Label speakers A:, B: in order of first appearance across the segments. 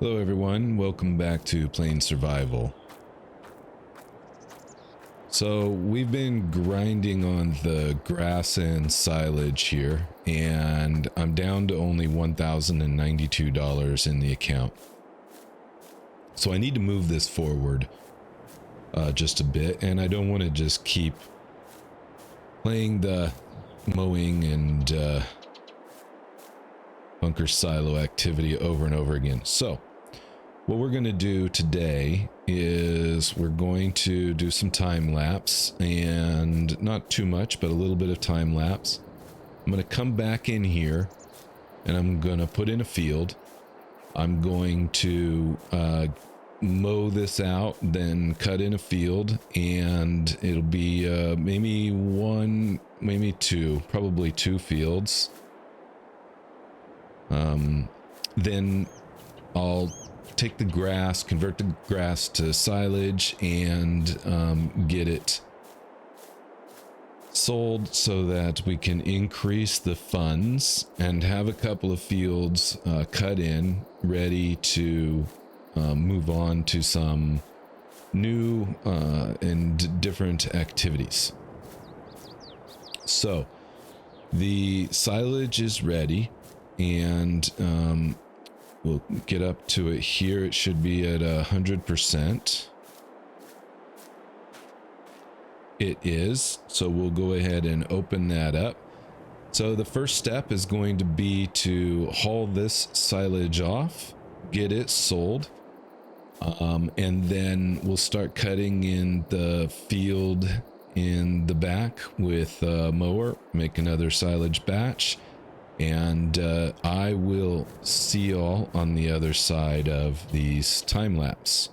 A: Hello everyone, welcome back to Plain Survival. So we've been grinding on the grass and silage here, and I'm down to only $1,092 in the account. So I need to move this forward just a bit, and I don't want to just keep playing the mowing and bunker silo activity over and over again. So what we're going to do today is we're going to do some time lapse, and not too much, but a little bit of time lapse. I'm going to come back in here and I'm going to put in a field. I'm going to mow this out, then cut in a field, and it'll be maybe one, maybe two, probably two fields. Then I'll take the grass, convert the grass to silage, and get it sold so that we can increase the funds and have a couple of fields cut in, ready to move on to some new and different activities. So the silage is ready, and we'll get up to it here. It should be at 100%. It is. So we'll go ahead and open that up. So the first step is going to be to haul this silage off, get it sold, and then we'll start cutting in the field in the back with a mower, make another silage batch. And I will see y'all on the other side of these time lapse.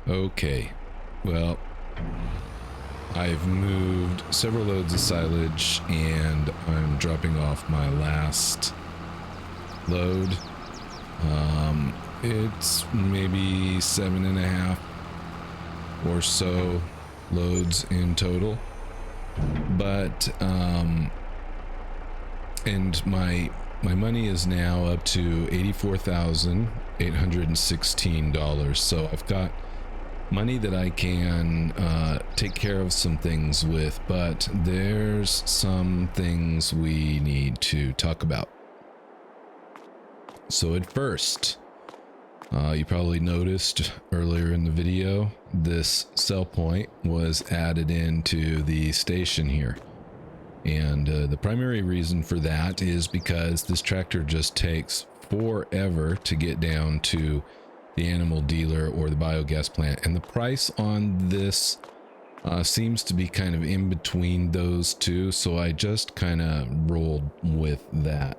A: Okay, well, I've moved several loads of silage and I'm dropping off my last load. It's maybe 7.5 or so loads in total, but and my money is now up to $84,816. So I've got money that I can take care of some things with, but there's some things we need to talk about. So at first, you probably noticed earlier in the video, this cell point was added into the station here. And the primary reason for that is because this tractor just takes forever to get down to the animal dealer or the biogas plant. And the price on this seems to be kind of in between those two. So I just kind of rolled with that.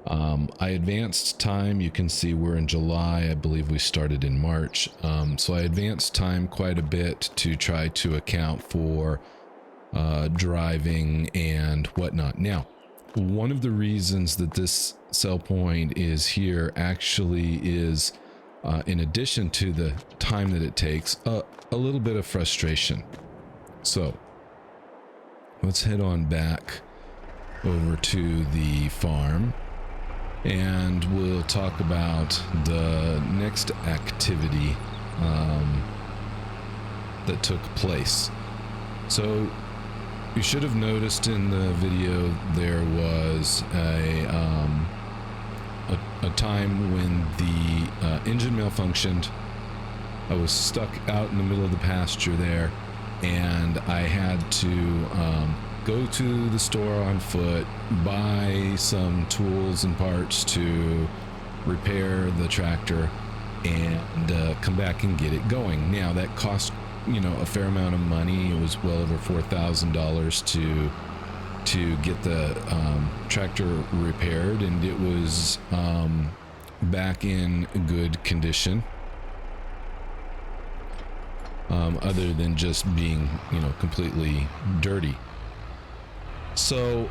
A: I advanced time. You can see we're in July. I believe we started in March. So I advanced time quite a bit to try to account for driving and whatnot. Now, one of the reasons that this sell point is here actually is, in addition to the time that it takes, a little bit of frustration. So let's head on back over to the farm and we'll talk about the next activity that took place. So you should have noticed in the video there was a time when the engine malfunctioned. I was stuck out in the middle of the pasture there, and I had to go to the store on foot, buy some tools and parts to repair the tractor, and come back and get it going. Now that cost, a fair amount of money. It was well over $4,000 to get the tractor repaired, and it was back in good condition, other than just being completely dirty. So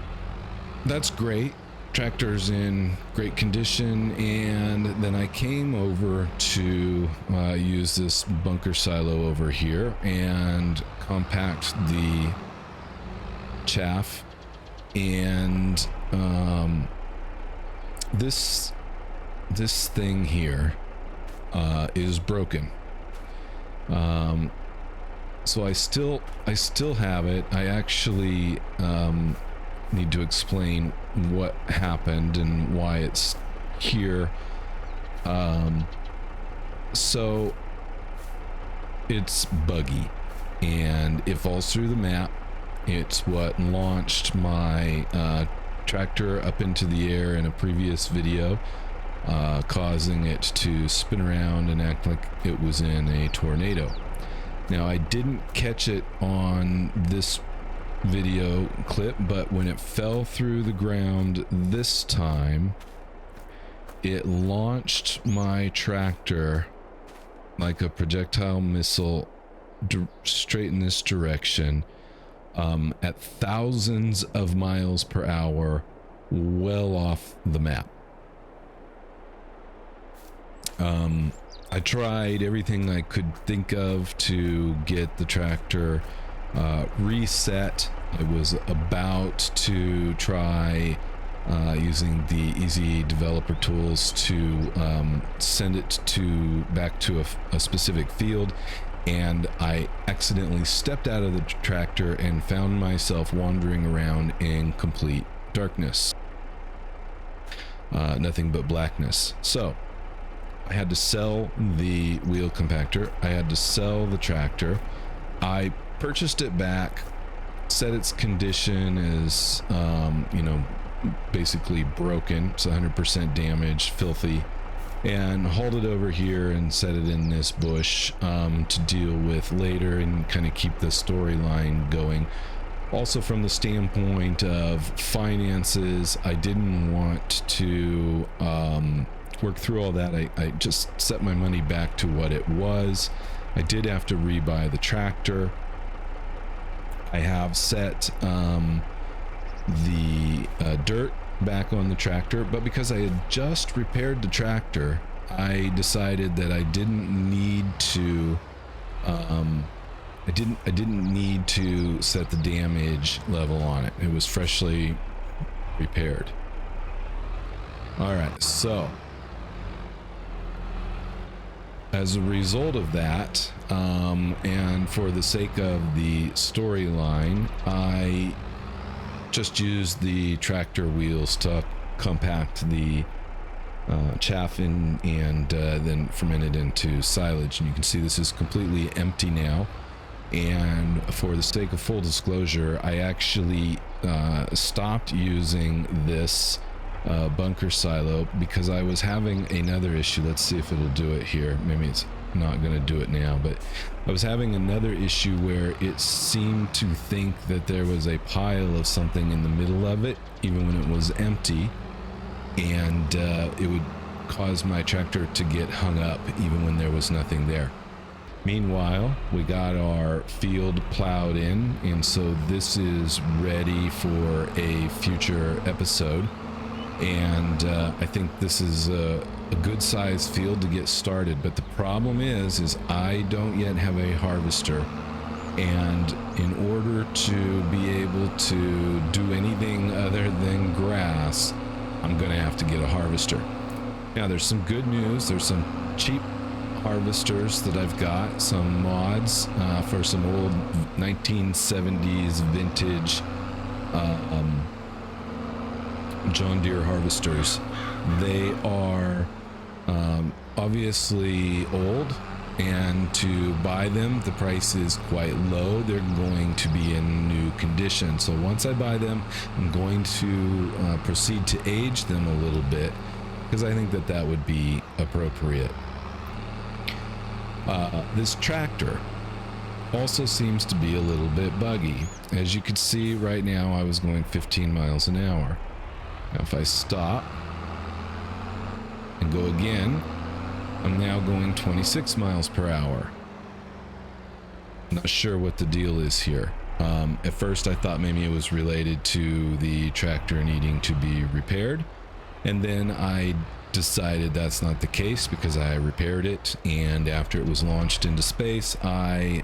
A: that's great. Tractor's in great condition, and then I came over to use this bunker silo over here and compact the chaff, and this thing here is broken. So I still have it. I actually need to explain what happened and why it's here. So it's buggy and it falls through the map. It's what launched my tractor up into the air in a previous video, causing it to spin around and act like it was in a tornado. Now, I didn't catch it on this video clip, but when it fell through the ground this time, it launched my tractor like a projectile missile straight in this direction, at thousands of miles per hour, well off the map. I tried everything I could think of to get the tractor reset. I was about to try using the easy developer tools to send it back to a specific field, and I accidentally stepped out of the tractor and found myself wandering around in complete darkness. Nothing but blackness. So I had to sell the wheel compactor. I had to sell the tractor. I purchased it back, said its condition is, basically broken. It's 100% damaged, filthy, and hauled it over here and set it in this bush to deal with later and kind of keep the storyline going. Also, from the standpoint of finances, I didn't want to work through all that. I just set my money back to what it was, I did have to rebuy the tractor. I have set the dirt back on the tractor, but because I had just repaired the tractor, I decided that I didn't need to I didn't need to set the damage level on it. It was freshly repaired. All right, so as a result of that, and for the sake of the storyline, I just used the tractor wheels to compact the chaff in, and then ferment it into silage. And you can see this is completely empty now. And for the sake of full disclosure, I actually stopped using this bunker silo because I was having another issue. Let's see if it'll do it here. Maybe it's not going to do it now, but I was having another issue where it seemed to think that there was a pile of something in the middle of it, even when it was empty, and it would cause my tractor to get hung up even when there was nothing there. Meanwhile, we got our field plowed in, and so this is ready for a future episode. And I think this is a good sized field to get started, but the problem is I don't yet have a harvester, and in order to be able to do anything other than grass, I'm gonna have to get a harvester. Now there's some good news. There's some cheap harvesters that I've got, some mods for some old 1970s vintage John Deere harvesters. They are obviously old, and to buy them the price is quite low. They're going to be in new condition, so once I buy them, I'm going to proceed to age them a little bit, because I think that that would be appropriate. This tractor also seems to be a little bit buggy. As you can see right now, I was going 15 miles an hour. Now if I stop and go again, I'm now going 26 miles per hour. Not sure what the deal is here. At first I thought maybe it was related to the tractor needing to be repaired, and then I decided that's not the case because I repaired it, and after it was launched into space, I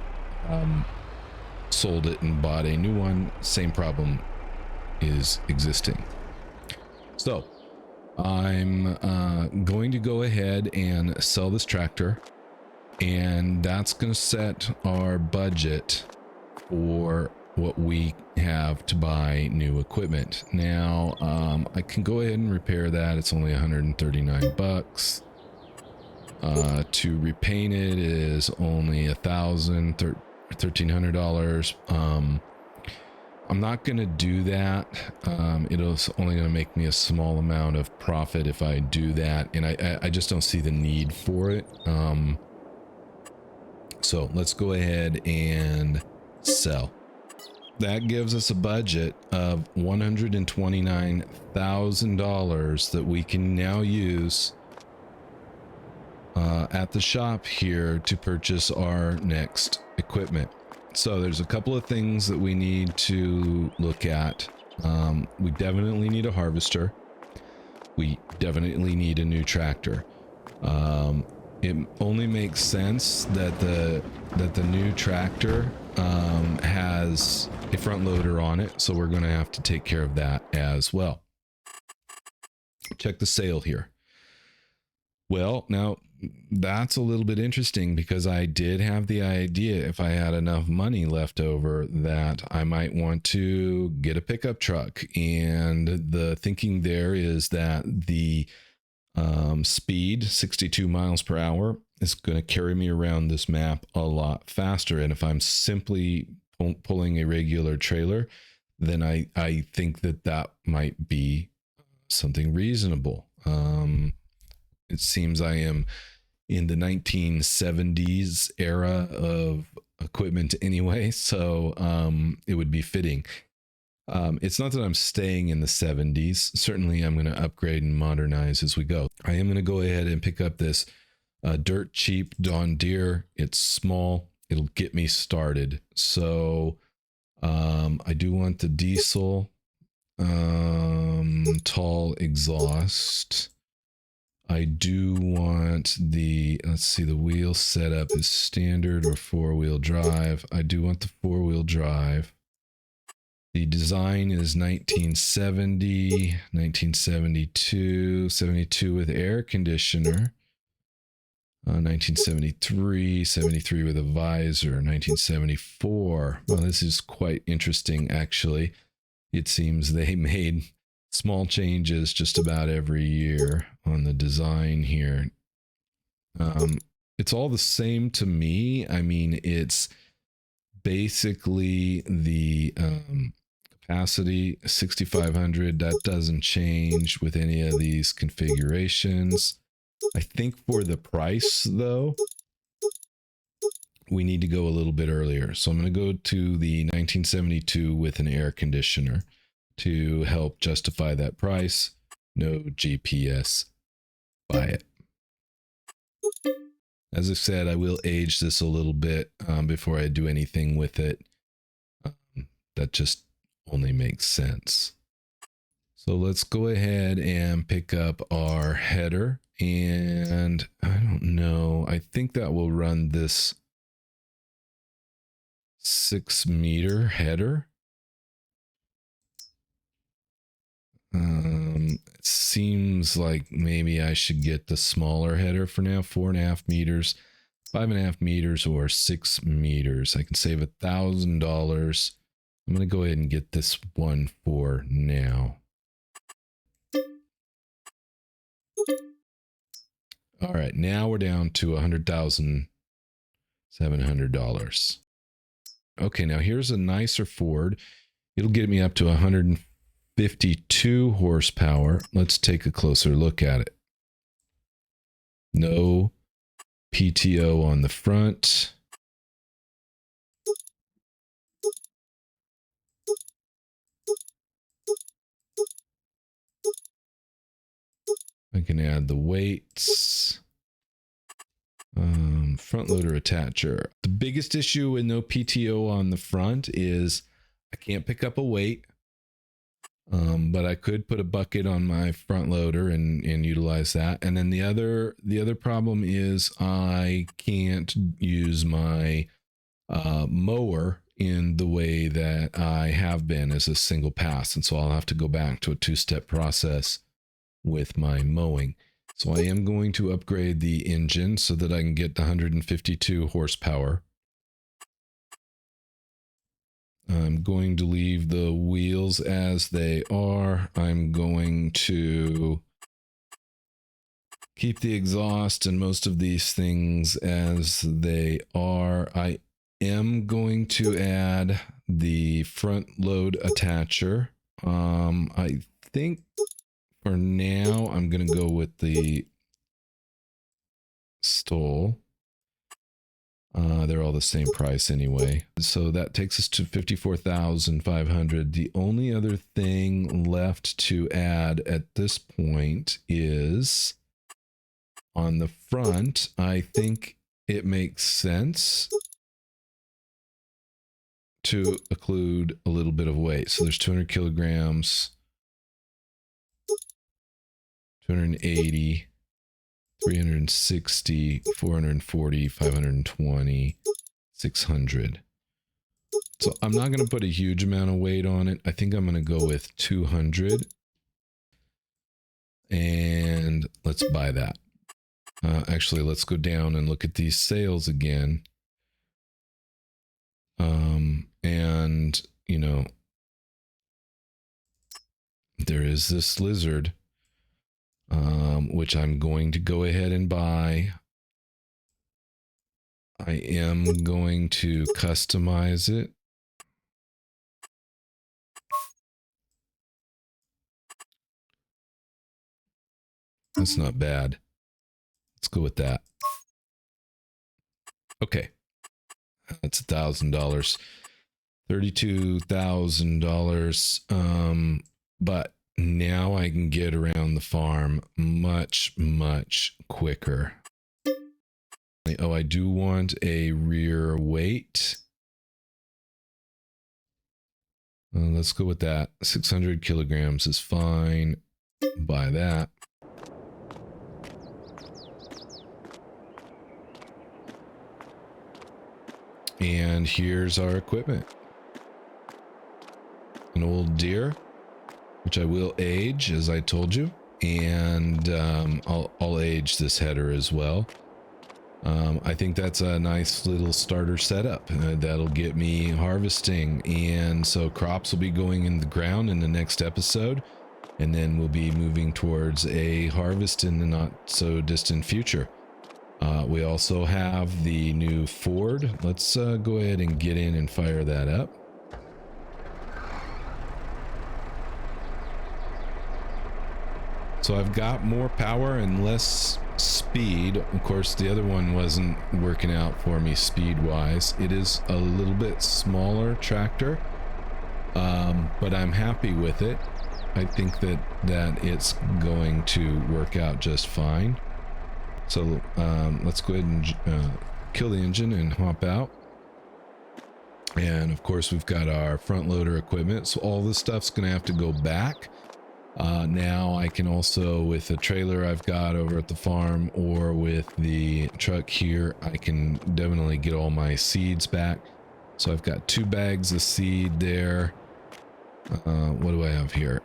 A: sold it and bought a new one. Same problem is existing. So I'm going to go ahead and sell this tractor, and that's going to set our budget for what we have to buy new equipment. Now I can go ahead and repair that. It's only 139 bucks. To repaint it is only $1,300. I'm not gonna do that. It's only gonna make me a small amount of profit if I do that, and I just don't see the need for it. So let's go ahead and sell. That gives us a budget of $129,000 that we can now use at the shop here to purchase our next equipment. So there's a couple of things that we need to look at. We definitely need a harvester. We definitely need a new tractor. It only makes sense that the new tractor has a front loader on it, so we're going to have to take care of that as well. Check the sale here. Well, now that's a little bit interesting because I did have the idea, if I had enough money left over, that I might want to get a pickup truck. And the thinking there is that the speed, 62 miles per hour, is going to carry me around this map a lot faster. And if I'm simply pulling a regular trailer, then I think that might be something reasonable. It seems I am in the 1970s era of equipment anyway, so it would be fitting. It's not that I'm staying in the 70s. Certainly I'm going to upgrade and modernize as we go. I am going to go ahead and pick up this Dirt cheap John Deere. It's small. It'll get me started. So I do want the diesel, tall exhaust. I do want the, let's see, the wheel setup is standard or four-wheel drive. I do want the four-wheel drive. The design is 1970, 1972, 72 with air conditioner. 1973, 73 with a visor, 1974. Well, this is quite interesting, actually. It seems they made small changes just about every year on the design here. It's all the same to me. I mean, it's basically the capacity 6500. That doesn't change with any of these configurations. I think for the price, though, we need to go a little bit earlier. So I'm going to go to the 1972 with an air conditioner to help justify that price. No GPS. Buy it. As I said, I will age this a little bit before I do anything with it. That just only makes sense. So let's go ahead and pick up our header. And I don't know, I think that will run this 6-meter header. It seems like maybe I should get the smaller header for now, 4.5 meters, 5.5 meters, or 6 meters. I can save $1,000. I'm going to go ahead and get this one for now. All right, now we're down to $100,700. Okay, now here's a nicer Ford. It'll get me up to 152 horsepower. Let's take a closer look at it. No PTO on the front. I can add the weights. Front loader attacher. The biggest issue with no PTO on the front is I can't pick up a weight. But I could put a bucket on my front loader and utilize that. And then the other problem is I can't use my mower in the way that I have been as a single pass. And so I'll have to go back to a 2-step process with my mowing. So I am going to upgrade the engine so that I can get the 152 horsepower. I'm going to leave the wheels as they are. I'm going to keep the exhaust and most of these things as they are. I am going to add the front load attacher. I think for now I'm going to go with the stole. They're all the same price anyway. So that takes us to 54,500. The only other thing left to add at this point is on the front. I think it makes sense to include a little bit of weight. So there's 200 kilograms, 280, 360, 440, 520, 600. So I'm not going to put a huge amount of weight on it. I think I'm going to go with 200. And let's buy that. Actually, let's go down and look at these sales again. And, you know, there is this lizard. Which I'm going to go ahead and buy. I am going to customize it. That's not bad. Let's go with that. Okay. That's $1,000. $32,000. But now I can get around the farm much, much quicker. Oh, I do want a rear weight. Let's go with that. 600 kilograms is fine. Buy that. And here's our equipment. An old deer, which I will age, as I told you. And I'll age this header as well. I think that's a nice little starter setup that'll get me harvesting. And so crops will be going in the ground in the next episode. And then we'll be moving towards a harvest in the not so distant future. We also have the new Ford. Let's go ahead and get in and fire that up. So I've got more power and less speed. Of course, the other one wasn't working out for me speed-wise. It is a little bit smaller tractor, but I'm happy with it. I think that it's going to work out just fine. So let's go ahead and kill the engine and hop out. And of course, we've got our front loader equipment. So all this stuff's going to have to go back. Now I can also, with the trailer I've got over at the farm or with the truck here, I can definitely get all my seeds back. So I've got 2 bags of seed there. What do I have here?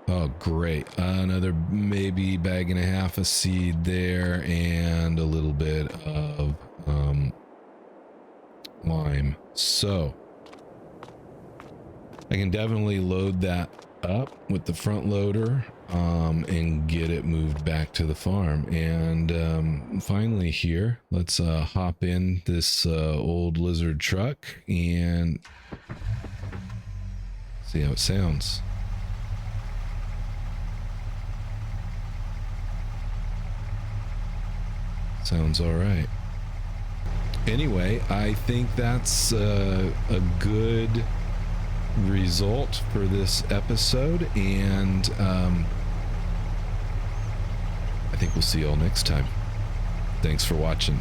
A: Oh, great. Another maybe bag and a half of seed there and a little bit of lime. So I can definitely load that up with the front loader and get it moved back to the farm. And finally here, let's hop in this old lizard truck and see how it sounds. Sounds all right. Anyway, I think that's a good result for this episode, and I think we'll see you all next time. Thanks for watching.